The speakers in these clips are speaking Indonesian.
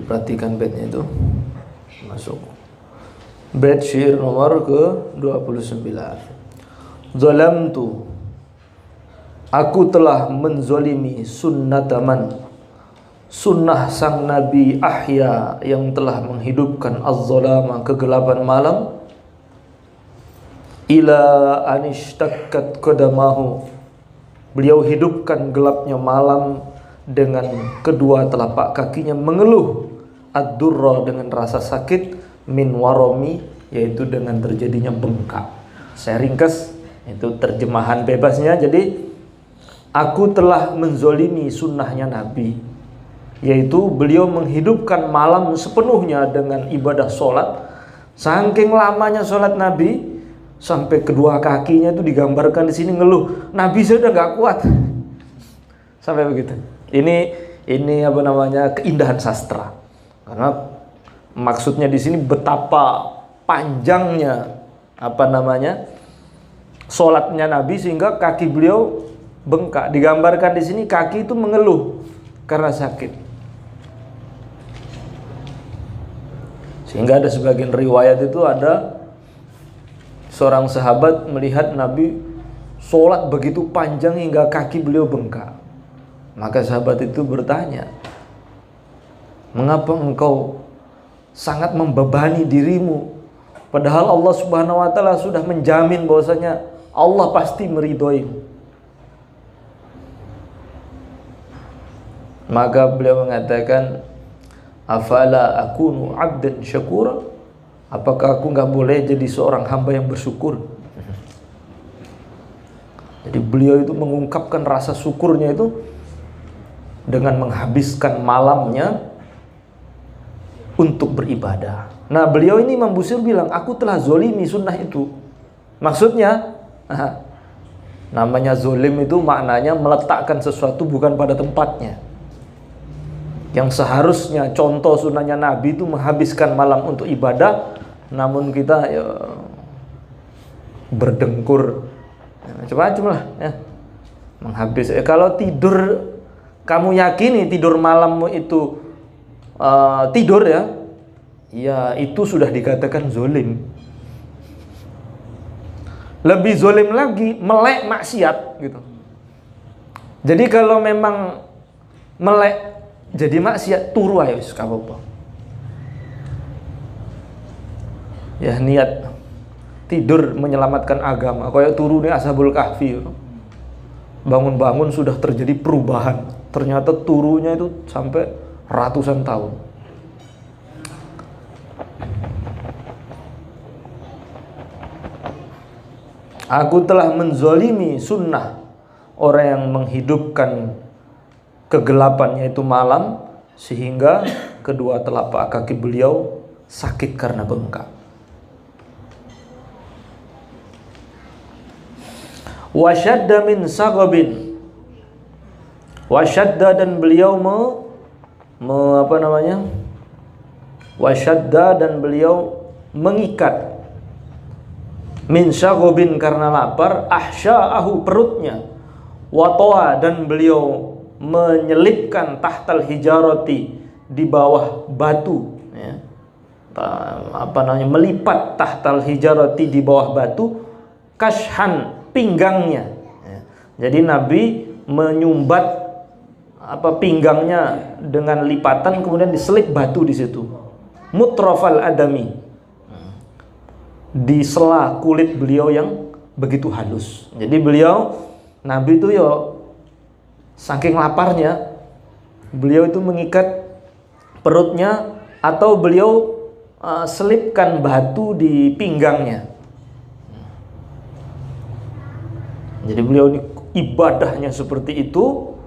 Diperhatikan baitnya itu. Masuk. Bait syair nomor ke-29. Zalamtu, aku telah menzolimi sunnataman, sunnah sang Nabi Ahya yang telah menghidupkan az-zalama, kegelapan malam, ila anishtakkat qadamahu, beliau hidupkan gelapnya malam dengan kedua telapak kakinya, mengeluh ad-durra, dengan rasa sakit, min waromi, yaitu dengan terjadinya bengkak. Saya ringkas, itu terjemahan bebasnya. Jadi aku telah menzolimi sunnahnya Nabi, yaitu beliau menghidupkan malam sepenuhnya dengan ibadah sholat. Saking lamanya sholat Nabi, sampai kedua kakinya itu digambarkan di sini ngeluh, Nabi saya udah nggak kuat. Sampai begitu. Ini apa namanya, keindahan sastra. Karena maksudnya di sini betapa panjangnya apa namanya sholatnya Nabi sehingga kaki beliau bengkak. Digambarkan di sini kaki itu mengeluh karena sakit. Sehingga ada sebagian riwayat itu ada seorang sahabat melihat Nabi sholat begitu panjang hingga kaki beliau bengkak. Maka sahabat itu bertanya, mengapa engkau sangat membebani dirimu, padahal Allah Subhanahu wa ta'ala sudah menjamin bahwasanya Allah pasti meridhoimu. Maka beliau mengatakan, afala akunu abdan syakura, apakah aku nggak boleh jadi seorang hamba yang bersyukur? Jadi beliau itu mengungkapkan rasa syukurnya itu dengan menghabiskan malamnya untuk beribadah. Nah, beliau ini Imam Busiri bilang, aku telah zolimi sunnah itu. Maksudnya, namanya zolim itu maknanya meletakkan sesuatu bukan pada tempatnya. Yang seharusnya contoh sunnahnya Nabi itu menghabiskan malam untuk ibadah, namun kita ya, berdengkur, macam-macam lah ya. Kalau tidur, kamu yakini tidur malammu itu tidur ya, ya itu sudah dikatakan zolim. Lebih zolim lagi melek maksiat gitu. Jadi kalau memang melek jadi maksiat, turu ayo apa-apa. Ya niat tidur menyelamatkan agama, kayak turu nih Ashabul Kahfi. Bangun-bangun sudah terjadi perubahan. Ternyata turunya itu sampai ratusan tahun. Aku telah menzolimi sunnah orang yang menghidupkan kegelapan, yaitu malam, sehingga kedua telapak kaki beliau sakit karena bengkak. Wasyadda min sagabin, wasyadda, dan beliau wasyadda, dan beliau mengikat, min sagabin, karena lapar, ahsya'ahu, perutnya, watoa, dan beliau menyelipkan tahtal hijarati, di bawah batu ya. Melipat tahtal hijarati, di bawah batu, kashan, pinggangnya ya. Jadi Nabi menyumbat pinggangnya dengan lipatan, kemudian diselip batu di situ, mutrafal adami, di sela kulit beliau yang begitu halus. Jadi Nabi itu saking laparnya, beliau itu mengikat perutnya atau beliau selipkan batu di pinggangnya. Jadi beliau ini ibadahnya seperti itu,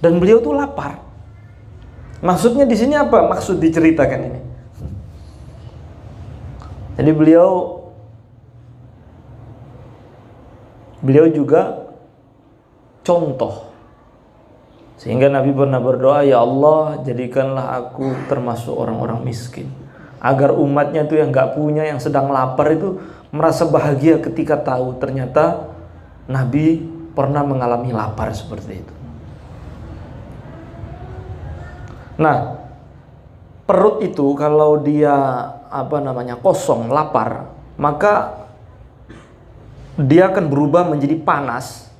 dan beliau tuh lapar. Maksudnya di sini apa? Maksud diceritakan ini. Jadi beliau juga contoh. Sehingga Nabi pernah berdoa, ya Allah, jadikanlah aku termasuk orang-orang miskin, agar umatnya itu yang gak punya, yang sedang lapar itu merasa bahagia ketika tahu ternyata Nabi pernah mengalami lapar seperti itu. Nah, perut itu kalau dia kosong, lapar, maka dia akan berubah menjadi panas.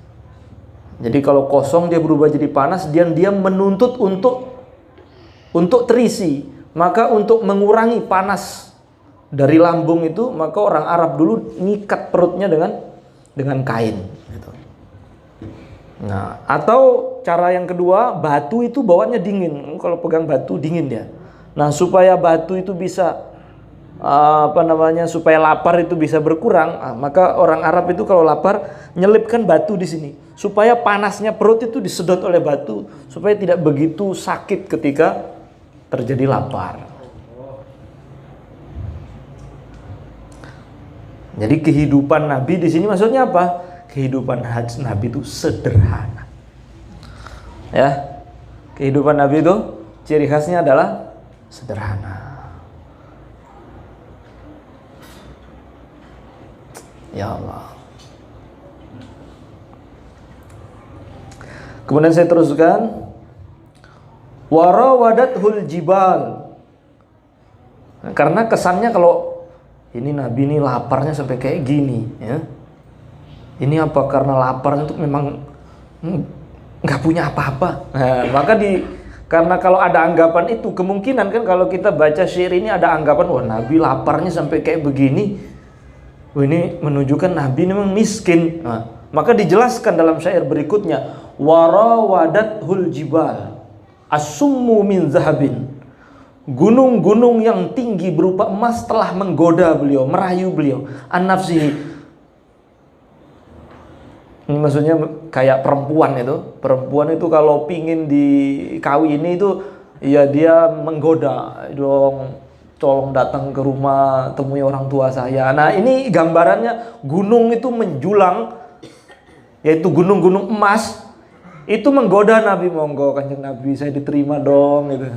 Jadi kalau kosong dia berubah jadi panas, dan dia menuntut untuk terisi. Maka untuk mengurangi panas dari lambung itu, maka orang Arab dulu ngikat perutnya dengan kain gitu. Nah, atau cara yang kedua, batu itu bawaannya dingin. Kalau pegang batu dingin dia. Nah, supaya batu itu bisa supaya lapar itu bisa berkurang, maka orang Arab itu kalau lapar nyelipkan batu di sini supaya panasnya perut itu disedot oleh batu, supaya tidak begitu sakit ketika terjadi lapar. Jadi kehidupan Nabi di sini maksudnya apa? Kehidupan Nabi itu sederhana. Ya. Kehidupan Nabi itu ciri khasnya adalah sederhana. Ya Allah. Kemudian saya teruskan, warawadathul jibal. Karena kesannya kalau ini Nabi ini laparnya sampai kayak gini, ya. Ini apa? Karena laparnya itu memang nggak punya apa-apa. Nah, karena kalau ada anggapan itu, kemungkinan kan kalau kita baca syair ini ada anggapan, wah Nabi laparnya sampai kayak begini, wah ini menunjukkan Nabi ini memang miskin. Nah, maka dijelaskan dalam syair berikutnya, warawadathul jibal as-summu min zahabin. Gunung-gunung yang tinggi berupa emas telah menggoda beliau, merayu beliau, an-nafsihi. Ini maksudnya kayak perempuan itu kalau pingin dikawini itu, ya dia menggoda dong, tolong datang ke rumah, temui orang tua saya. Nah ini gambarannya gunung itu menjulang, yaitu gunung-gunung emas, itu menggoda Nabi, monggo Kanjeng Nabi saya diterima dong gitu.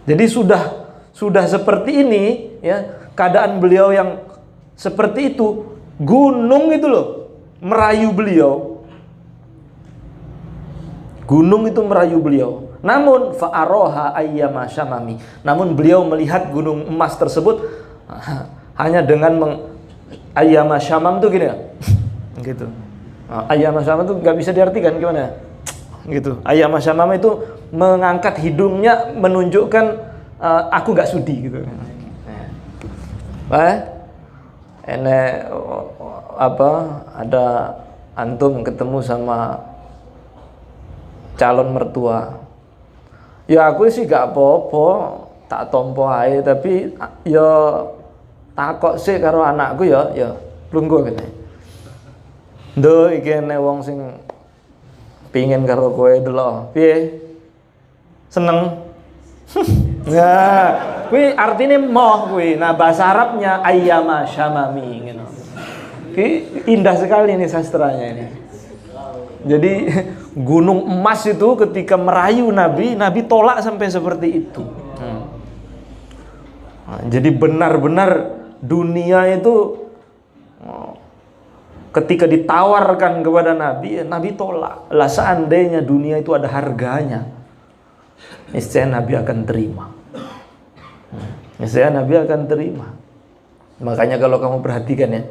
Jadi sudah seperti ini, ya, keadaan beliau yang seperti itu, gunung itu loh merayu beliau. Gunung itu merayu beliau. Namun fa'aroha ayyama syamami. Namun beliau melihat gunung emas tersebut hanya dengan ayyama syamam itu gini ya. Gitu. Ayyama syamam itu nggak bisa diartikan gimana? Gitu. Ayyama syamam itu mengangkat hidungnya menunjukkan aku nggak sudi gitu. Ada antum ketemu sama calon mertua, ya aku sih gak apa-apa tak tompo ae, tapi ya takok sih karo anakku ya lungguh kene. Ndo iki ene wong sing pingin karo kowe delok. Piye? Seneng? Nah, kuwi artine moh kuwi. Nah, bahasa Arabnya ayyama syamami ngono. Indah sekali ini sastranya ini. Jadi gunung emas itu ketika merayu Nabi tolak sampai seperti itu. Nah, jadi benar-benar dunia itu ketika ditawarkan kepada Nabi tolak. Lah seandainya dunia itu ada harganya, niscaya Nabi akan terima. Niscaya Nabi akan terima. Makanya kalau kamu perhatikan ya,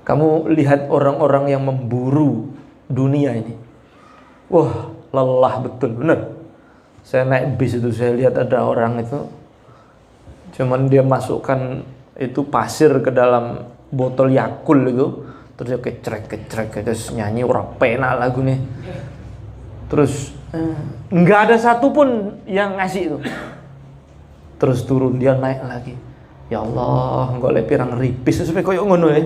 kamu lihat orang-orang yang memburu dunia ini, wah lelah betul, benar. Saya naik bis itu, saya lihat ada orang itu, cuman dia masukkan itu pasir ke dalam botol Yakul itu, terus dia kecrek, terus nyanyi orang pena lagu nih, terus nggak ada satupun yang ngasih itu, terus turun dia naik lagi, ya Allah, nggak oleh pirang ripis, sampai koyok ngono ya.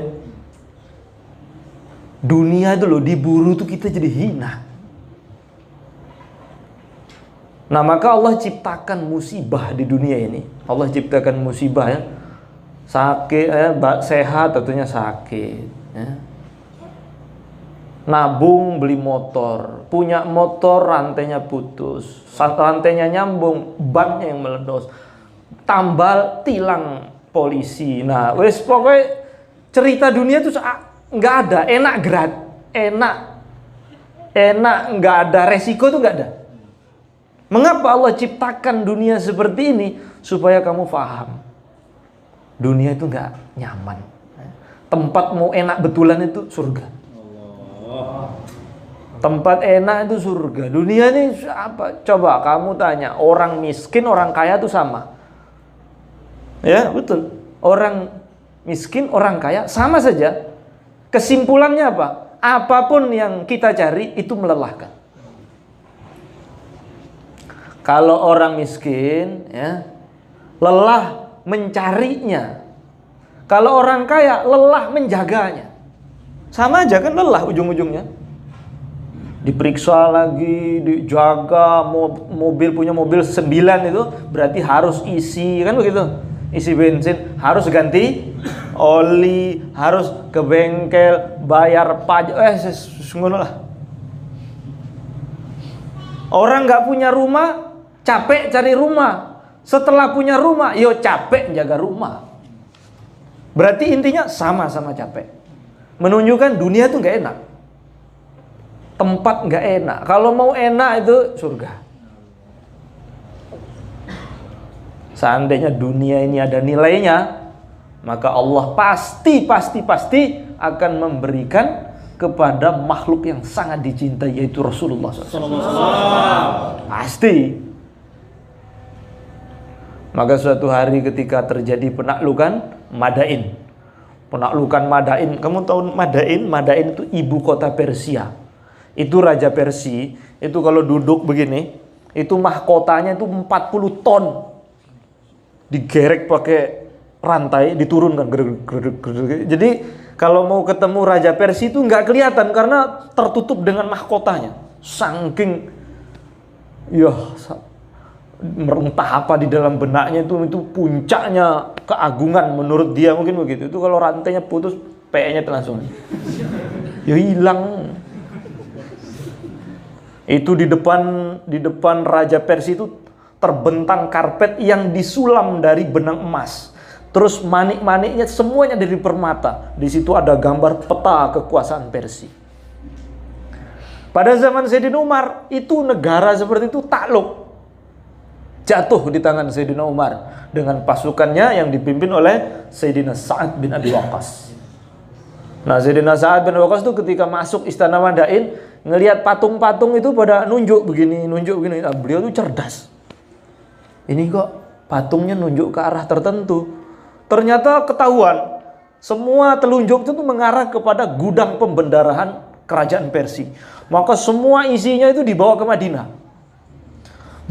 Dunia itu loh, diburu tuh kita jadi hina. Nah maka Allah ciptakan musibah di dunia ini. Allah ciptakan musibah ya. Sakit, sehat tentunya sakit ya. Nabung beli motor, punya motor rantainya putus, rantainya nyambung, bannya yang meledos, tambal tilang polisi. Nah wes pokoknya cerita dunia tuh nggak ada enak nggak ada resiko tuh nggak ada. Mengapa Allah ciptakan dunia seperti ini? Supaya kamu paham. Dunia itu nggak nyaman. Tempat mau enak betulan itu surga. Tempat enak itu surga. Dunia ini apa? Coba kamu tanya, orang miskin, orang kaya itu sama. Ya, betul. Orang miskin, orang kaya sama saja. Kesimpulannya apa? Apapun yang kita cari itu melelahkan. Kalau orang miskin, ya, lelah mencarinya. Kalau orang kaya, lelah menjaganya. Sama aja kan, lelah ujung-ujungnya. Diperiksa lagi, dijaga, mobil punya mobil 9 itu berarti harus isi, kan begitu? Isi bensin, harus ganti oli, harus ke bengkel, bayar pajak, ngono lah. Orang nggak punya rumah, capek cari rumah. Setelah punya rumah, yo capek jaga rumah. Berarti intinya sama-sama capek. Menunjukkan dunia itu nggak enak. Tempat nggak enak. Kalau mau enak itu surga. Seandainya dunia ini ada nilainya, maka Allah pasti akan memberikan kepada makhluk yang sangat dicintai, yaitu Rasulullah SAW. Pasti. Maka suatu hari ketika terjadi penaklukan Madain. Penaklukan Madain. Kamu tahu Madain? Madain itu ibu kota Persia. Itu Raja Persia. Itu kalau duduk begini, itu mahkotanya itu 40 ton. Digerek pakai rantai, diturunkan. Jadi kalau mau ketemu Raja Persia itu nggak kelihatan karena tertutup dengan mahkotanya. Saking entah apa di dalam benaknya itu puncaknya keagungan menurut dia, mungkin begitu. Itu kalau rantainya putus, P-nya langsung hilang. Itu di depan Raja Persia itu terbentang karpet yang disulam dari benang emas. Terus manik-maniknya semuanya dari permata. Di situ ada gambar peta kekuasaan Persia. Pada zaman Sayyidina Umar, itu negara seperti itu takluk. Jatuh di tangan Sayyidina Umar dengan pasukannya yang dipimpin oleh Sayyidina Sa'ad bin Abi Waqqas. Nah, Sayyidina Sa'ad bin Abi Waqqas itu ketika masuk istana Madain, ngelihat patung-patung itu pada nunjuk begini. Nah, beliau itu cerdas. Ini kok patungnya nunjuk ke arah tertentu. Ternyata ketahuan, semua telunjuk itu mengarah kepada gudang pembendarahan kerajaan Persia. Maka semua isinya itu dibawa ke Madinah.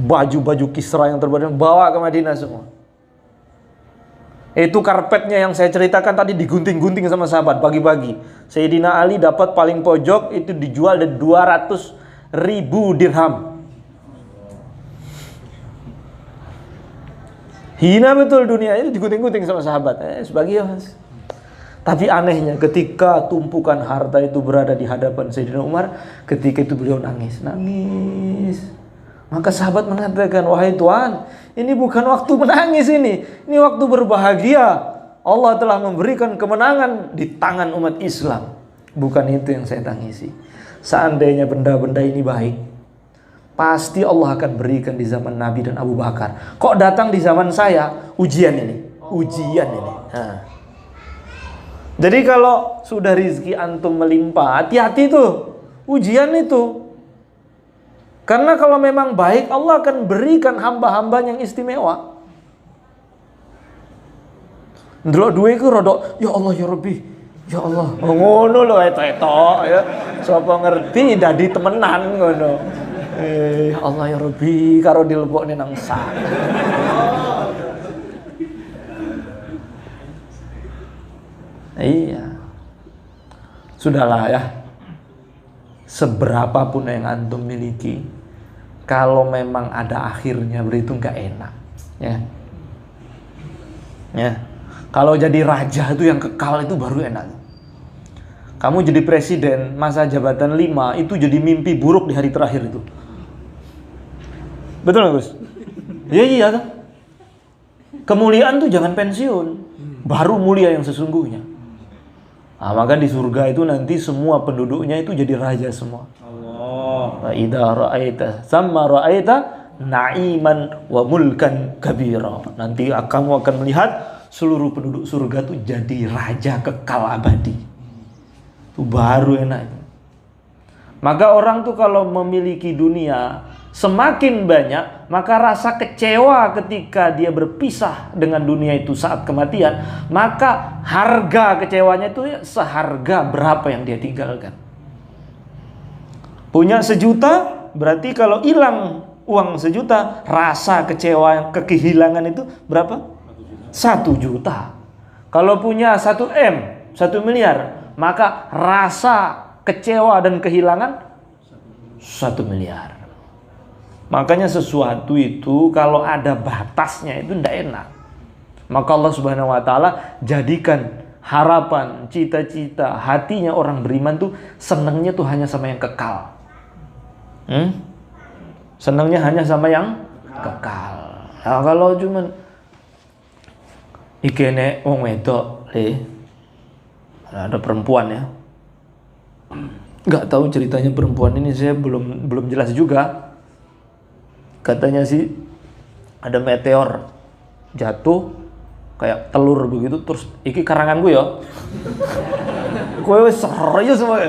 Baju-baju Kisra yang terbaik bawa ke Madinah semua. Itu karpetnya yang saya ceritakan tadi digunting-gunting sama sahabat bagi-bagi. Sayyidina Ali dapat paling pojok, itu dijual dari 200.000 dirham. Hina betul dunia itu, digunting-gunting sama sahabat. Sebagian. Tapi anehnya ketika tumpukan harta itu berada di hadapan Sayyidina Umar, ketika itu beliau nangis. Maka sahabat mengatakan, wahai Tuhan, ini bukan waktu menangis ini waktu berbahagia. Allah telah memberikan kemenangan di tangan umat Islam. Bukan itu yang saya tangisi. Seandainya benda-benda ini baik, pasti Allah akan berikan di zaman Nabi dan Abu Bakar. Kok datang di zaman saya? Ujian ini. Nah. Jadi kalau sudah rizki antum melimpah, hati-hati tuh. Ujian itu. Karena kalau memang baik, Allah akan berikan hamba-hamba yang istimewa. Ndelok duwe iku rodok, ya Allah ya Rabbi, ya Allah. Ngono lho eto-eto ya. Sapa ngerti dadi temenan ngono. Ya Allah ya Rabbi karo dilebokne nang sak. Iya. Sudahlah ya. Seberapapun yang antum miliki, kalau memang ada akhirnya berarti nggak enak, ya. Kalau jadi raja itu yang kekal itu baru enak. Kamu jadi presiden masa jabatan 5 itu jadi mimpi buruk di hari terakhir itu. Betul nggak Gus? Iya kan. Kemuliaan tuh jangan pensiun, baru mulia yang sesungguhnya. Nah, maka di surga itu nanti semua penduduknya itu jadi raja semua. Allah. Idza ra'aita tsamma ra'aita na'iman wa mulkan kabira. Nanti kamu akan melihat seluruh penduduk surga tuh jadi raja kekal abadi. Itu baru enak. Maka orang tuh kalau memiliki dunia semakin banyak, maka rasa kecewa ketika dia berpisah dengan dunia itu saat kematian, maka harga kecewanya itu seharga berapa yang dia tinggalkan. Punya 1 juta, berarti kalau hilang uang 1 juta, rasa kecewa kehilangan itu berapa? 1 juta. Kalau punya 1 M, 1 miliar, maka rasa kecewa dan kehilangan 1 miliar. Makanya sesuatu itu kalau ada batasnya itu tidak enak. Maka Allah Subhanahu wa taala jadikan harapan, cita-cita hatinya orang beriman tuh senangnya tuh hanya sama yang kekal. Senangnya hanya sama yang kekal. Nah, kalau cuman ikene wong wedok, ada perempuan ya. Nggak tahu ceritanya perempuan ini, saya belum jelas juga. Katanya sih ada meteor jatuh kayak telur begitu, terus iki karangan gue ya. Kowe serius semua.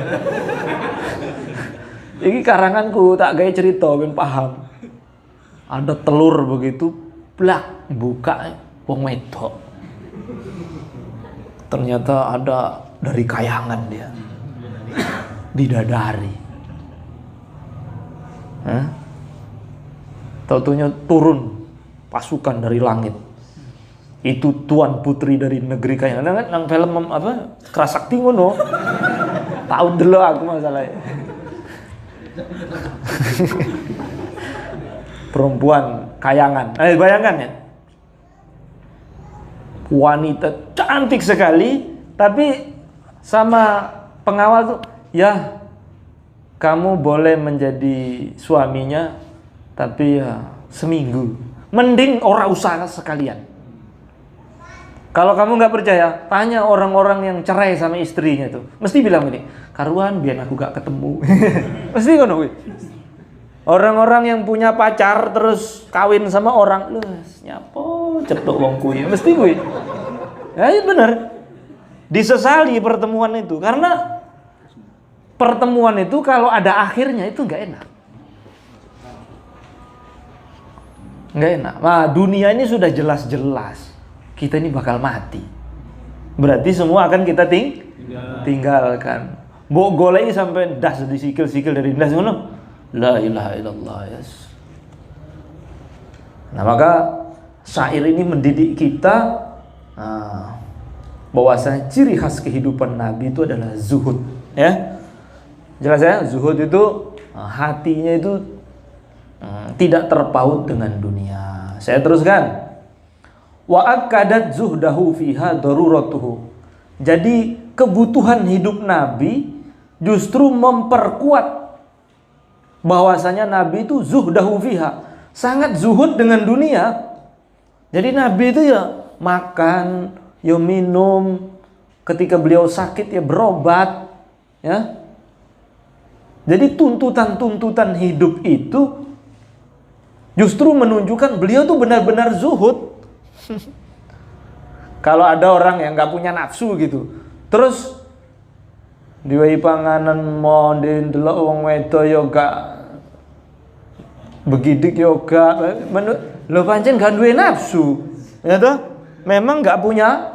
Iki karanganku tak gaya cerita ben paham. Ada telur begitu, blak buka wong wedok. Ternyata ada dari kayangan dia. Bidadari. Tautunya turun pasukan dari langit. Itu tuan putri dari negeri kayangan. Nang film apa? Kerasakti ngono. Tahu dulu aku masalahnya. Perempuan kayangan. Bayangkan ya. Wanita cantik sekali, tapi sama pengawal tuh, ya kamu boleh menjadi suaminya, tapi ya seminggu. Mending orang usaha sekalian. Kalau kamu nggak percaya, tanya orang-orang yang cerai sama istrinya tuh. Mesti bilang gini, karuan biar aku gak ketemu. Mesti kan, orang-orang yang punya pacar terus kawin sama orang, lu nyapo cetok wong kuwi. Mesti kuwi. Ya itu benar. Disesali pertemuan itu, karena pertemuan itu kalau ada akhirnya itu nggak enak. Nggak enak. Nah, dunia ini sudah jelas-jelas kita ini bakal mati. Berarti semua akan kita tinggalkan. Mbok goleki sampai das di sikil-sikil dari das ngono. La ilaha illallah, yes. Nah, maka syair ini mendidik kita bahwasanya ciri khas kehidupan Nabi itu adalah zuhud, ya. Jelas ya, zuhud itu hatinya itu tidak terpaut dengan dunia. Saya teruskan. Wa akadat zuhdahu fiha daruratuhu. Jadi kebutuhan hidup Nabi justru memperkuat bahwasanya Nabi itu zuhdahu fiha, sangat zuhud dengan dunia. Jadi Nabi itu ya makan, ya minum, ketika beliau sakit ya berobat, ya. Jadi tuntutan-tuntutan hidup itu justru menunjukkan beliau tuh benar-benar zuhud. Kalau ada orang yang nggak punya nafsu gitu, terus diwai panganan mondin delok wong wedo yoga begidik yoga lo pancen gak duwe nafsu, ya toh? Memang nggak punya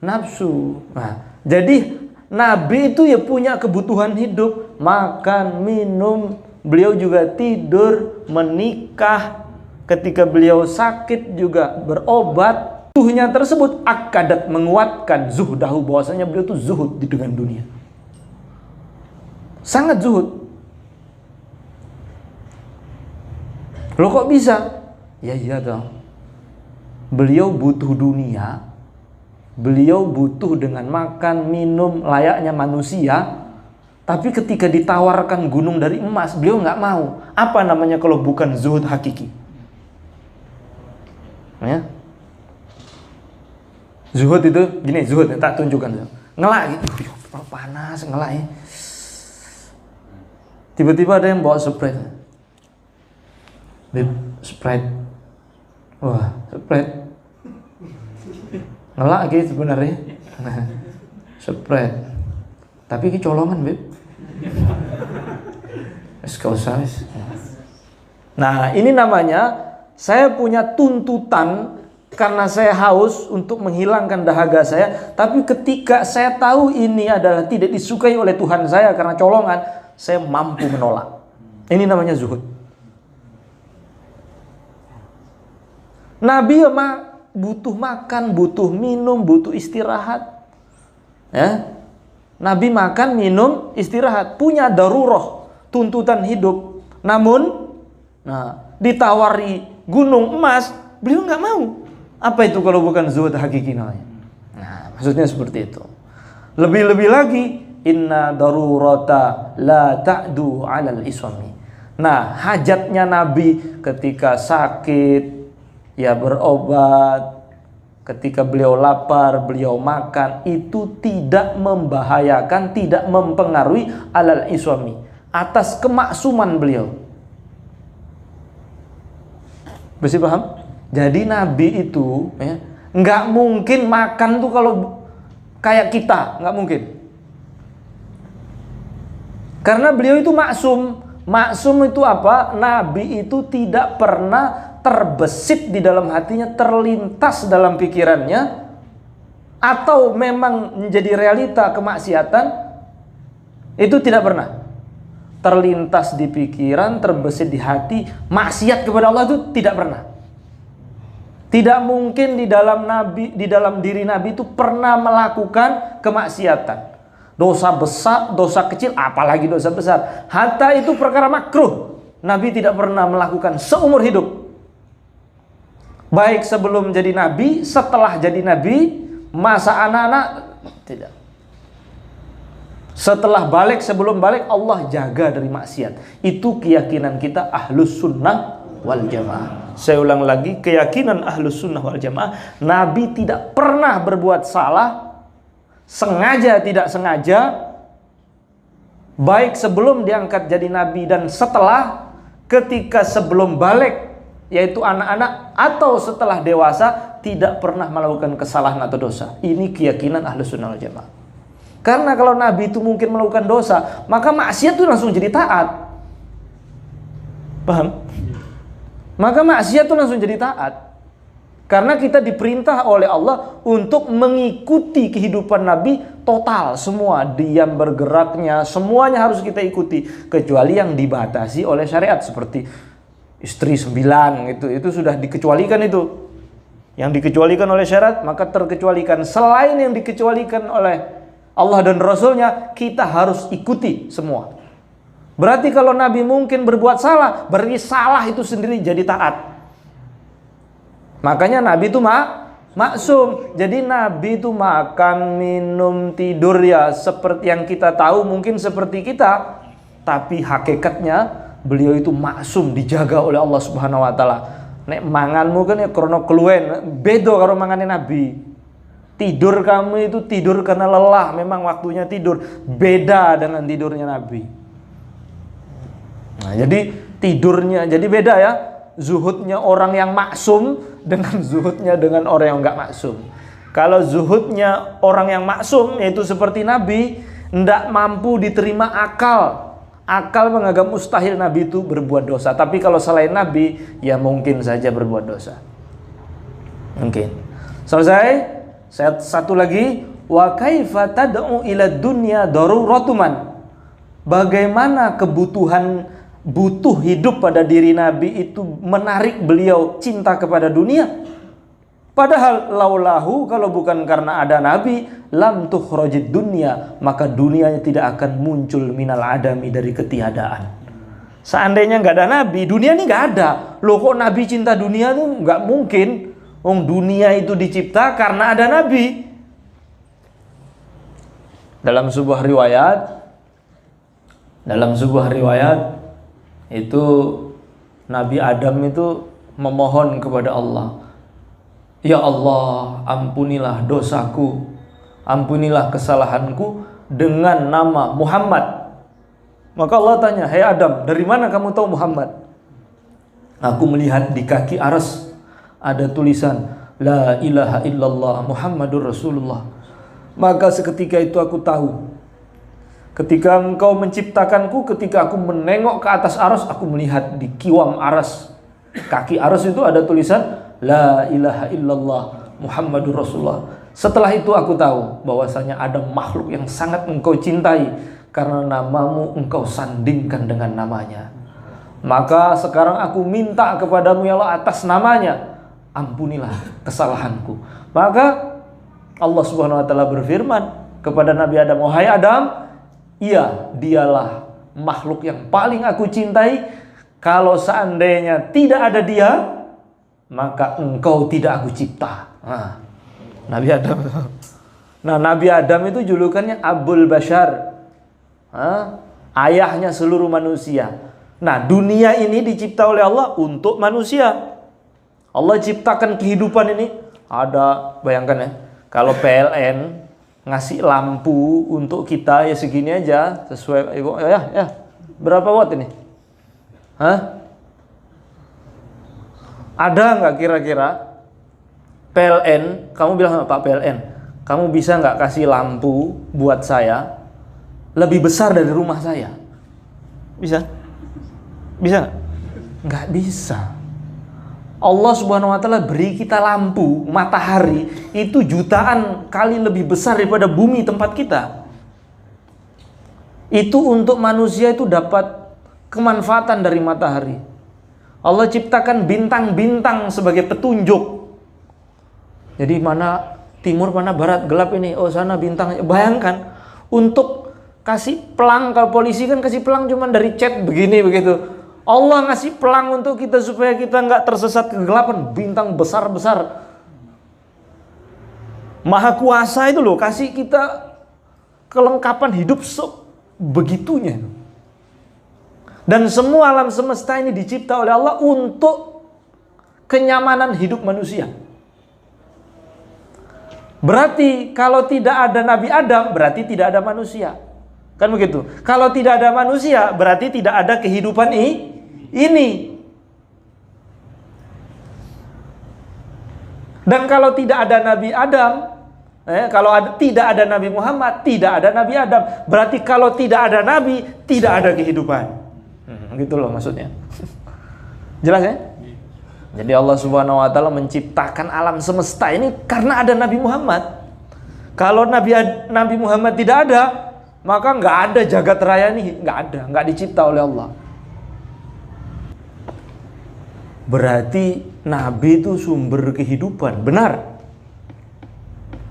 nafsu. Nah, jadi Nabi itu ya punya kebutuhan hidup, makan, minum, beliau juga tidur, menikah. Ketika beliau sakit juga berobat. Zuhudnya tersebut akadat menguatkan zuhdahu, bahwasanya beliau itu zuhud dengan dunia. Sangat zuhud. Loh kok bisa? Ya iya dong. Beliau butuh dunia. Beliau butuh dengan makan, minum layaknya manusia. Tapi ketika ditawarkan gunung dari emas, beliau nggak mau. Apa namanya kalau bukan zuhud hakiki? Ya. Zuhud itu gini, zuhud tak tunjukkan. Ngelak gitu. Panas ngelak ya. Tiba-tiba ada yang bawa spray. Beb, Sprite. Wah, Sprite. Ngelak gitu sebenarnya. Sprite. Tapi ini colongan, Beb. Nah, ini namanya saya punya tuntutan karena saya haus untuk menghilangkan dahaga saya. Tapi ketika saya tahu ini adalah tidak disukai oleh Tuhan saya karena colongan, saya mampu menolak. Ini namanya zuhud. Nabi butuh makan, butuh minum, butuh istirahat. Ya. Nabi makan, minum, istirahat, punya darurah, tuntutan hidup. Namun, ditawari gunung emas, beliau nggak mau. Apa itu kalau bukan zuhud hakiki namanya? Nah, maksudnya seperti itu. Lebih-lebih lagi, inna darurata la ta'du 'alal ismi. Nah, hajatnya Nabi ketika sakit, ya berobat. Ketika beliau lapar, beliau makan, itu tidak membahayakan, tidak mempengaruhi alal iswami, atas kemaksuman beliau. Bisa paham? Jadi Nabi itu ya, nggak mungkin makan tuh kalau kayak kita, nggak mungkin. Karena beliau itu maksum. Maksum itu apa? Nabi itu tidak pernah terbesit di dalam hatinya, terlintas dalam pikirannya, atau memang menjadi realita kemaksiatan, itu tidak pernah terlintas di pikiran, terbesit di hati, maksiat kepada Allah itu tidak pernah. Tidak mungkin di dalam diri Nabi itu pernah melakukan kemaksiatan. Dosa besar, dosa kecil, apalagi dosa besar. Hatta itu perkara makruh, Nabi tidak pernah melakukan seumur hidup. Baik sebelum jadi Nabi, setelah jadi Nabi, masa anak-anak, tidak. Setelah balik, sebelum balik, Allah jaga dari maksiat. Itu keyakinan kita Ahlus Sunnah wal Jamaah. Saya ulang lagi, keyakinan Ahlus Sunnah wal Jamaah, Nabi tidak pernah berbuat salah, sengaja tidak sengaja, baik sebelum diangkat jadi Nabi dan setelah, ketika sebelum balik, yaitu anak-anak, atau setelah dewasa, tidak pernah melakukan kesalahan atau dosa. Ini keyakinan Ahlus Sunnah wal Jamaah. Karena kalau Nabi itu mungkin melakukan dosa, maka maksiat itu langsung jadi taat. Paham? Maka maksiat itu langsung jadi taat. Karena kita diperintah oleh Allah untuk mengikuti kehidupan Nabi total, semua diam bergeraknya, semuanya harus kita ikuti, kecuali yang dibatasi oleh syariat seperti istri 9 itu sudah dikecualikan itu. Yang dikecualikan oleh syariat maka terkecualikan. Selain yang dikecualikan oleh Allah dan Rasulnya, kita harus ikuti semua. Berarti kalau Nabi mungkin berbuat salah, berarti salah itu sendiri jadi taat. Makanya Nabi itu maksum. Jadi Nabi itu makan, minum, tidur ya seperti yang kita tahu, mungkin seperti kita. Tapi hakikatnya beliau itu maksum, dijaga oleh Allah Subhanahu wa taala. Nek manganmu kan ya krono keluen, beda karo mangane Nabi. Tidur kamu itu tidur karena lelah, memang waktunya tidur, beda dengan tidurnya Nabi. Nah, jadi tidurnya jadi beda ya. Zuhudnya orang yang maksum dengan zuhudnya dengan orang yang enggak maksum. Kalau zuhudnya orang yang maksum, yaitu seperti Nabi, enggak mampu diterima akal. Akal menganggap mustahil Nabi itu berbuat dosa. Tapi kalau selain Nabi, ya mungkin saja berbuat dosa. Mungkin. Selesai. Satu lagi, wa kaifa tad'u ila dunya daruratuman. Bagaimana kebutuhan butuh hidup pada diri Nabi itu menarik beliau cinta kepada dunia. Padahal laulahu, kalau bukan karena ada Nabi, lam tukhrajid dunya, maka dunianya tidak akan muncul minal adami, dari ketiadaan. Seandainya nggak ada Nabi, dunia ini nggak ada. Loh kok Nabi cinta dunia tuh nggak mungkin. Dunia itu dicipta karena ada Nabi. Dalam sebuah riwayat itu Nabi Adam itu memohon kepada Allah, ya Allah, ampunilah dosaku, ampunilah kesalahanku dengan nama Muhammad. Maka Allah tanya, hai Adam, dari mana kamu tahu Muhammad? Aku melihat di kaki aras ada tulisan La ilaha illallah Muhammadur Rasulullah. Maka seketika itu aku tahu, ketika Engkau menciptakanku, ketika aku menengok ke atas aras, aku melihat di kiwam aras, kaki aras itu ada tulisan La ilaha illallah Muhammadur Rasulullah. Setelah itu aku tahu bahwasanya ada makhluk yang sangat Engkau cintai, karena namamu Engkau sandingkan dengan namanya. Maka sekarang aku minta kepadamu ya Allah atas namanya, ampunilah kesalahanku. Maka Allah Subhanahu wa taala berfirman kepada Nabi Adam, wahai Adam, iya, dialah makhluk yang paling aku cintai. Kalau seandainya tidak ada dia, maka engkau tidak aku cipta. Nabi Adam. Nah, Nabi Adam itu julukannya Abul Bashar, ayahnya seluruh manusia. Nah, dunia ini dicipta oleh Allah untuk manusia. Allah ciptakan kehidupan ini. Ada, bayangkan ya, kalau PLN ngasih lampu untuk kita ya segini aja, sesuai ya. Berapa watt ini? Ada nggak kira-kira PLN, kamu bilang sama Pak PLN, kamu bisa nggak kasih lampu buat saya lebih besar dari rumah saya? Bisa? Bisa nggak? Nggak bisa. Allah Subhanahu wa taala beri kita lampu matahari itu jutaan kali lebih besar daripada bumi tempat kita. Itu untuk manusia itu dapat kemanfaatan dari matahari. Allah ciptakan bintang-bintang sebagai petunjuk. Jadi mana timur, mana barat, gelap ini, oh sana bintang. Bayangkan, untuk kasih pelang, kalau polisi kan kasih pelang cuma dari cat begini begitu. Allah ngasih pelang untuk kita supaya kita nggak tersesat kegelapan, bintang besar-besar. Maha kuasa itu loh, kasih kita kelengkapan hidup begitunya. Dan semua alam semesta ini dicipta oleh Allah untuk kenyamanan hidup manusia. Berarti kalau tidak ada Nabi Adam, berarti tidak ada manusia. Kan begitu. Kalau tidak ada manusia, berarti tidak ada kehidupan ini. Dan kalau tidak ada Nabi Adam, tidak ada Nabi Muhammad, tidak ada Nabi Adam. Berarti kalau tidak ada Nabi, tidak ada kehidupan. Gitu loh maksudnya. Jelas ya? Jadi Allah Subhanahu wa taala menciptakan alam semesta ini karena ada Nabi Muhammad. Kalau Nabi Muhammad tidak ada, maka nggak ada jagat raya ini, nggak dicipta oleh Allah. Berarti Nabi itu sumber kehidupan, benar.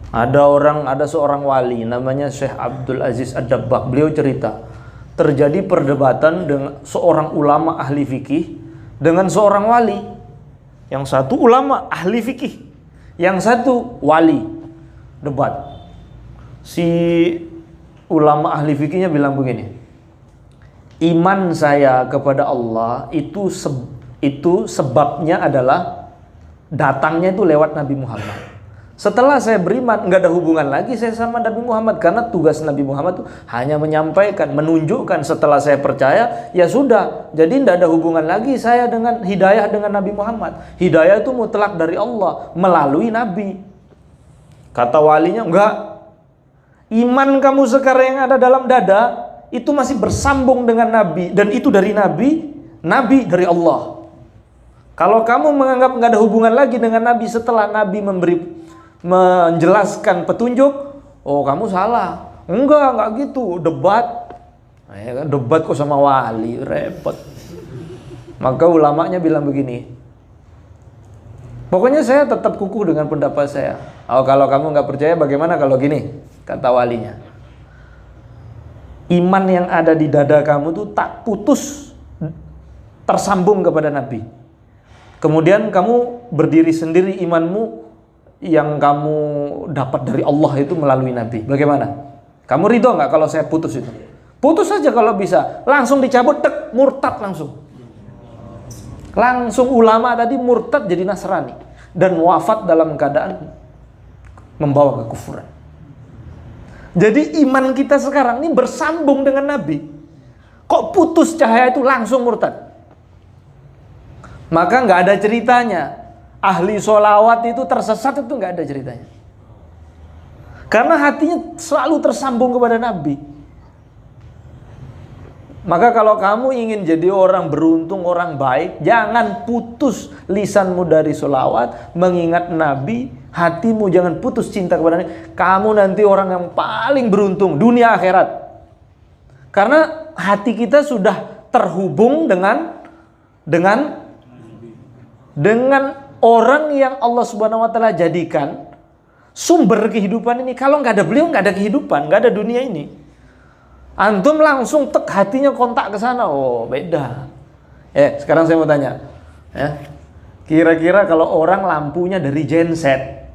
Ada seorang wali namanya Syekh Abdul Aziz Ad-Dabbagh. Beliau cerita, terjadi perdebatan dengan seorang ulama ahli fikih dengan seorang wali. Yang satu ulama ahli fikih, yang satu wali. Debat. Si ulama ahli fikihnya bilang begini, iman saya kepada Allah itu sebabnya adalah datangnya itu lewat Nabi Muhammad. Setelah saya beriman, nggak ada hubungan lagi saya sama Nabi Muhammad, karena tugas Nabi Muhammad itu hanya menyampaikan, menunjukkan. Setelah saya percaya, ya sudah. Jadi nggak ada hubungan lagi saya dengan hidayah dengan Nabi Muhammad. Hidayah itu mutlak dari Allah melalui Nabi. Kata walinya, enggak. Iman kamu sekarang yang ada dalam dada itu masih bersambung dengan Nabi, dan itu dari Nabi dari Allah. Kalau kamu menganggap nggak ada hubungan lagi dengan Nabi setelah Nabi menjelaskan petunjuk, oh kamu salah. Enggak gitu. Debat kok sama wali, repot. Maka ulamanya bilang begini, pokoknya saya tetap kukuh dengan pendapat saya. Oh, kalau kamu nggak percaya bagaimana kalau gini? Kata walinya, iman yang ada di dada kamu tuh tak putus tersambung kepada Nabi. Kemudian kamu berdiri sendiri, imanmu yang kamu dapat dari Allah itu melalui Nabi. Bagaimana? Kamu ridho nggak kalau saya putus itu? Putus saja kalau bisa. Langsung dicabut, murtad langsung. Langsung ulama tadi murtad jadi Nasrani. Dan wafat dalam keadaan membawa kekufuran. Jadi iman kita sekarang ini bersambung dengan Nabi. Kok putus cahaya itu langsung murtad? Maka nggak ada ceritanya ahli sholawat itu tersesat, itu nggak ada ceritanya. Karena hatinya selalu tersambung kepada Nabi. Maka kalau kamu ingin jadi orang beruntung, orang baik, jangan putus lisanmu dari sholawat, mengingat Nabi, hatimu jangan putus cinta kepada Nabi. Kamu nanti orang yang paling beruntung dunia akhirat. Karena hati kita sudah terhubung dengan orang yang Allah Subhanahu wa taala jadikan sumber kehidupan ini. Kalau nggak ada beliau, nggak ada kehidupan, nggak ada dunia ini. Antum langsung hatinya kontak ke sana, oh beda. Sekarang saya mau tanya, kira-kira kalau orang lampunya dari genset,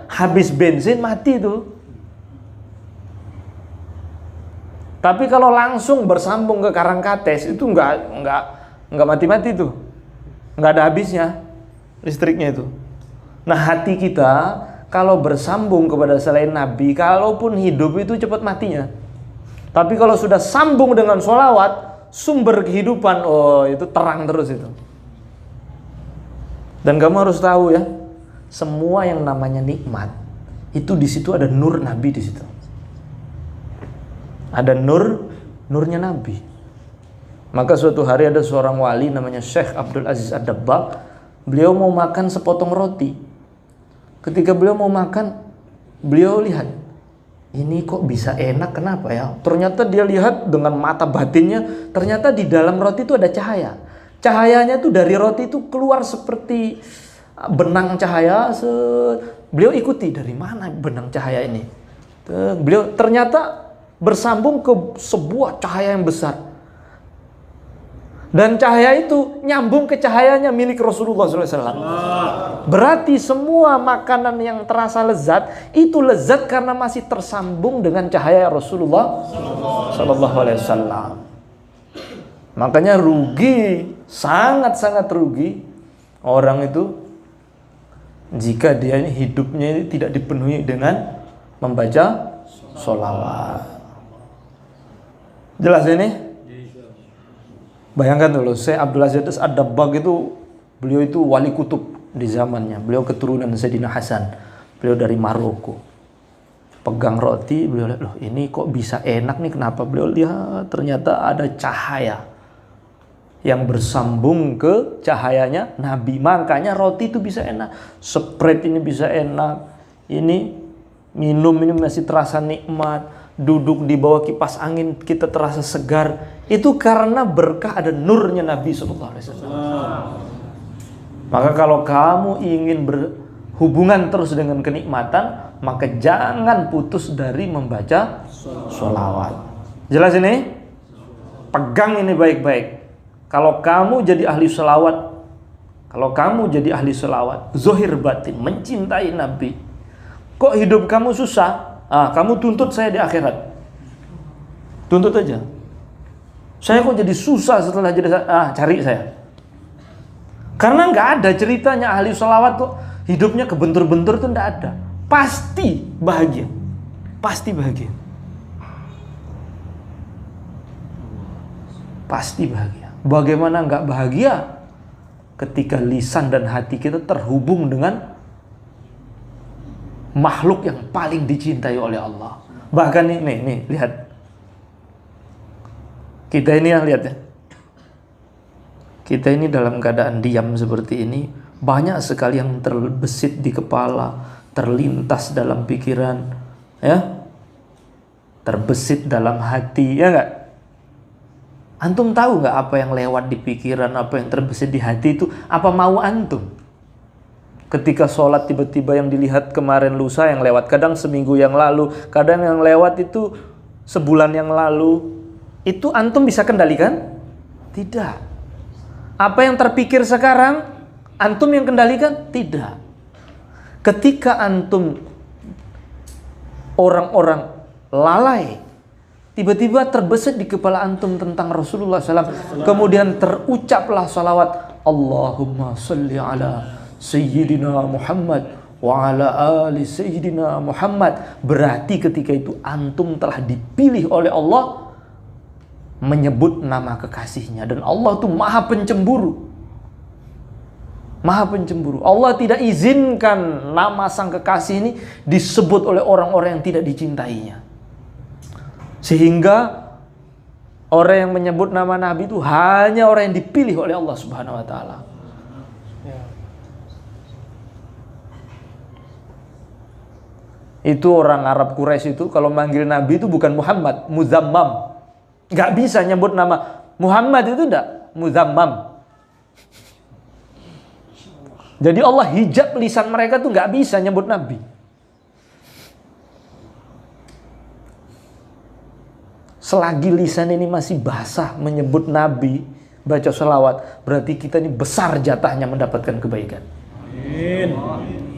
habis bensin mati tuh. Tapi kalau langsung bersambung ke Karangkates itu nggak mati-mati tuh, nggak ada habisnya listriknya itu. Nah hati kita kalau bersambung kepada selain Nabi, kalaupun hidup itu cepat matinya. Tapi kalau sudah sambung dengan sholawat, sumber kehidupan, oh itu terang terus itu. Dan kamu harus tahu ya, semua yang namanya nikmat itu di situ ada nur Nabi di situ. Ada nurnya Nabi. Maka suatu hari ada seorang wali namanya Syekh Abdul Aziz Ad-Dabbagh. Beliau mau makan sepotong roti. Ketika beliau mau makan, beliau lihat, ini kok bisa enak, kenapa ya? Ternyata dia lihat dengan mata batinnya, ternyata di dalam roti itu ada cahaya. Cahayanya tuh dari roti itu keluar seperti benang cahaya. Beliau ikuti, dari mana benang cahaya ini? Beliau ternyata bersambung ke sebuah cahaya yang besar. Dan cahaya itu nyambung ke cahayanya milik Rasulullah SAW. Berarti semua makanan yang terasa lezat, itu lezat karena masih tersambung dengan cahaya Rasulullah SAW. Makanya rugi, sangat-sangat rugi orang itu jika dia hidupnya ini tidak dipenuhi dengan membaca sholawat. Jelas ini? Bayangkan dulu, Syekh Abdul Aziz Ad-Dabbagh itu, beliau itu wali kutub di zamannya. Beliau keturunan Sayyidina Hasan. Beliau dari Maroko. Pegang roti, beliau lihat, loh ini kok bisa enak nih, kenapa? Beliau lihat ternyata ada cahaya yang bersambung ke cahayanya Nabi. Makanya roti itu bisa enak. Spread ini bisa enak. Ini minum ini masih terasa nikmat. Duduk di bawah kipas angin kita terasa segar. Itu karena berkah ada nurnya Nabi SAW. Maka kalau kamu ingin berhubungan terus dengan kenikmatan, maka jangan putus dari membaca sholawat. Jelas ini? Pegang ini baik-baik. Kalau kamu jadi ahli sholawat, zohir batin, mencintai Nabi, kok hidup kamu susah? Kamu tuntut saya di akhirat. Tuntut aja. Saya kok jadi susah setelah jadi cari saya. Karena nggak ada ceritanya ahli sholawat kok hidupnya kebentur-bentur, itu nggak ada. Pasti bahagia. Pasti bahagia. Pasti bahagia. Bagaimana nggak bahagia ketika lisan dan hati kita terhubung dengan makhluk yang paling dicintai oleh Allah. Bahkan nih lihat. Kita ini lihat ya. Kita ini dalam keadaan diam seperti ini, banyak sekali yang terbesit di kepala, terlintas dalam pikiran, ya. Terbesit dalam hati, ya enggak? Antum tahu enggak apa yang lewat di pikiran, apa yang terbesit di hati itu, apa mau antum? Ketika sholat tiba-tiba yang dilihat kemarin lusa yang lewat, kadang seminggu yang lalu, kadang yang lewat itu sebulan yang lalu, itu antum bisa kendalikan? Tidak. Apa yang terpikir sekarang, antum yang kendalikan? Tidak. Ketika antum orang-orang lalai, tiba-tiba terbesit di kepala antum tentang Rasulullah SAW, kemudian terucaplah salawat, Allahumma salli ala Sayyidina Muhammad wa ala ali Sayyidina Muhammad. Berarti ketika itu antum telah dipilih oleh Allah menyebut nama kekasihnya. Dan Allah tuh maha pencemburu. Maha pencemburu. Allah tidak izinkan nama sang kekasih ini disebut oleh orang-orang yang tidak dicintainya. Sehingga orang yang menyebut nama Nabi itu hanya orang yang dipilih oleh Allah Subhanahu wa taala. Itu orang Arab Quraisy itu kalau manggil Nabi itu bukan Muhammad, Muzammam. Gak bisa nyebut nama Muhammad itu enggak, Muzammam. Jadi Allah hijab lisan mereka tuh gak bisa nyebut Nabi. Selagi lisan ini masih basah menyebut Nabi, baca sholawat, berarti kita ini besar jatahnya mendapatkan kebaikan. Amin.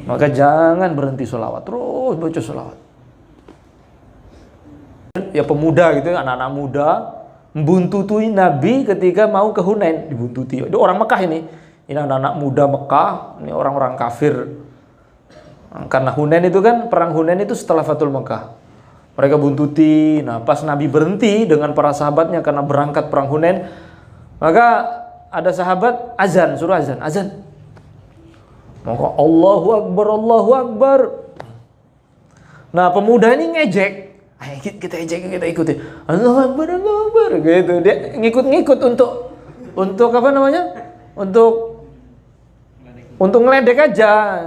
Maka jangan berhenti sholawat, terus baca sholawat. Ya pemuda gitu, anak-anak muda membuntutui Nabi ketika mau ke Hunain, dibuntuti. Itu orang Mekah ini anak-anak muda Mekah, ini orang-orang kafir. Karena Hunain itu kan, perang Hunain itu setelah Fathul Mekah. Mereka buntuti. Nah, pas Nabi berhenti dengan para sahabatnya karena berangkat perang Hunain, maka ada sahabat azan, suruh azan. Maka Allahu Akbar, Allahu Akbar. Nah, pemuda ini ngejek. Ayo kita ejek, kita ikuti. Allahu Akbar, Allahu Akbar. Gitu. Dia ngikut-ngikut untuk apa namanya? Untuk ngeledek aja.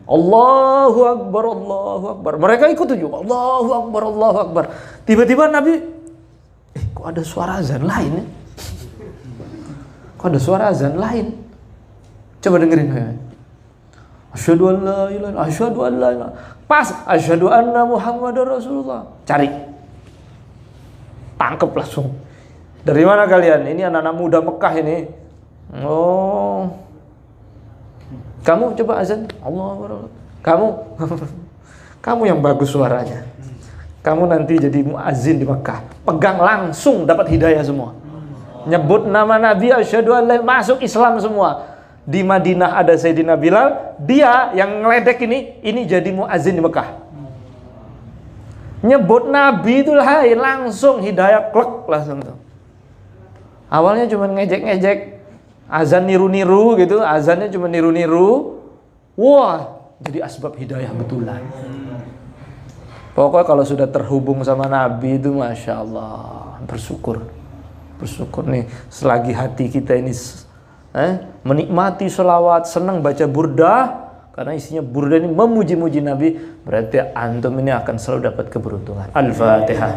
Allahu Akbar, Allahu Akbar. Mereka ikut juga. Allahu Akbar, Allahu Akbar. Tiba-tiba Nabi, kok ada suara azan lain ya? Kok ada suara azan lain? Coba dengerin. Asyhadu an la ilaha illallah, asyhadu an la ilaha. Pas asyhadu anna Muhammadar Rasulullah. Cari. Tangkep langsung. Dari mana kalian? Ini anak-anak muda Mekah ini. Oh. Kamu coba azan. Allah. Kamu yang bagus suaranya. Kamu nanti jadi muazin di Mekah. Pegang langsung dapat hidayah semua. Nyebut nama Nabi, asyhadu an la, masuk Islam semua. Di Madinah ada Sayyidina Bilal, dia yang ngeledek ini jadi muazin di Mekah. Nyebut Nabi itu langsung hidayah klek langsung tuh. Awalnya cuma ngejek-ngejek, azan niru-niru gitu, azannya cuma niru-niru. Wah, jadi asbab hidayah betulan. Pokoknya kalau sudah terhubung sama Nabi itu Masya Allah, bersyukur nih. Selagi hati kita ini menikmati sholawat, senang baca burdah, karena isinya burdah ini memuji-muji Nabi, berarti antum ini akan selalu dapat keberuntungan. Al-Fatihah.